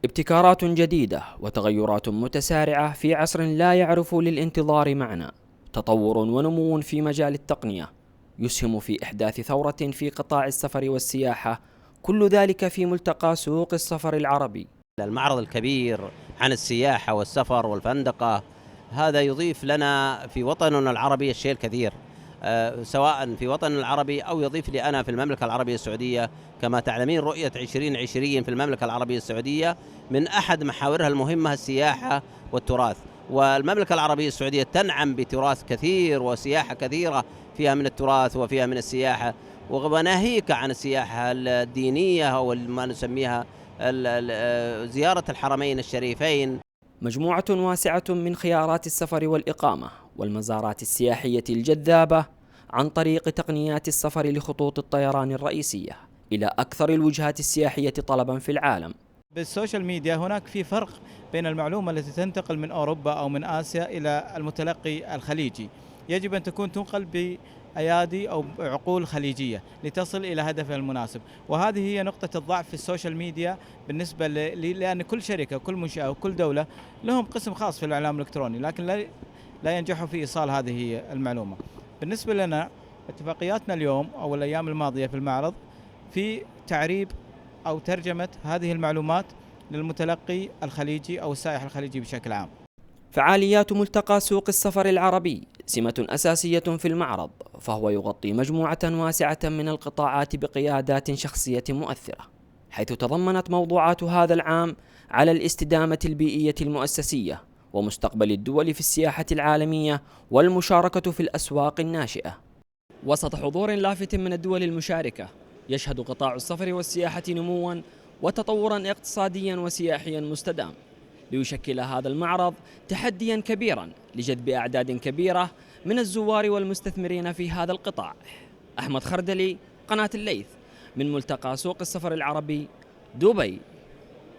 ابتكارات جديدة وتغيرات متسارعة في عصر لا يعرف للانتظار معنى. تطور ونمو في مجال التقنية يسهم في إحداث ثورة في قطاع السفر والسياحة، كل ذلك في ملتقى سوق السفر العربي. المعرض الكبير عن السياحة والسفر والفندقة، هذا يضيف لنا في وطننا العربي الشيء الكثير، سواء في وطننا العربي أو يضيف لي أنا في المملكة العربية السعودية. كما تعلمين رؤية 2020 في المملكة العربية السعودية من أحد محاورها المهمة السياحة والتراث، والمملكة العربية السعودية تنعم بتراث كثير وسياحة كثيرة، فيها من التراث وفيها من السياحة، وناهيك عن السياحة الدينية أو ما نسميها زيارة الحرمين الشريفين. مجموعة واسعة من خيارات السفر والإقامة والمزارات السياحية الجذابة عن طريق تقنيات السفر لخطوط الطيران الرئيسية إلى أكثر الوجهات السياحية طلبا في العالم. بالسوشيال ميديا هناك في فرق بين المعلومة التي تنتقل من أوروبا أو من آسيا إلى المتلقي الخليجي، يجب أن تكون تنقل بأيادي أو عقول خليجية لتصل إلى هدفها المناسب، وهذه هي نقطة الضعف في السوشيال ميديا بالنسبة لأن كل شركة وكل منشأة وكل دولة لهم قسم خاص في الإعلام الإلكتروني، لكن لا ينجحوا في إيصال هذه المعلومة. بالنسبة لنا اتفاقياتنا اليوم أو الأيام الماضية في المعرض في تعريب أو ترجمة هذه المعلومات للمتلقي الخليجي أو السائح الخليجي بشكل عام. فعاليات ملتقى سوق السفر العربي سمة أساسية في المعرض، فهو يغطي مجموعة واسعة من القطاعات بقيادات شخصية مؤثرة، حيث تضمنت موضوعات هذا العام على الاستدامة البيئية المؤسسية ومستقبل الدول في السياحة العالمية والمشاركة في الأسواق الناشئة. وسط حضور لافت من الدول المشاركة، يشهد قطاع السفر والسياحة نمواً وتطوراً اقتصادياً وسياحياً مستدام، ليشكل هذا المعرض تحدياً كبيراً لجذب أعداد كبيرة من الزوار والمستثمرين في هذا القطاع. أحمد خردلي، قناة الليث، من ملتقى سوق السفر العربي، دبي.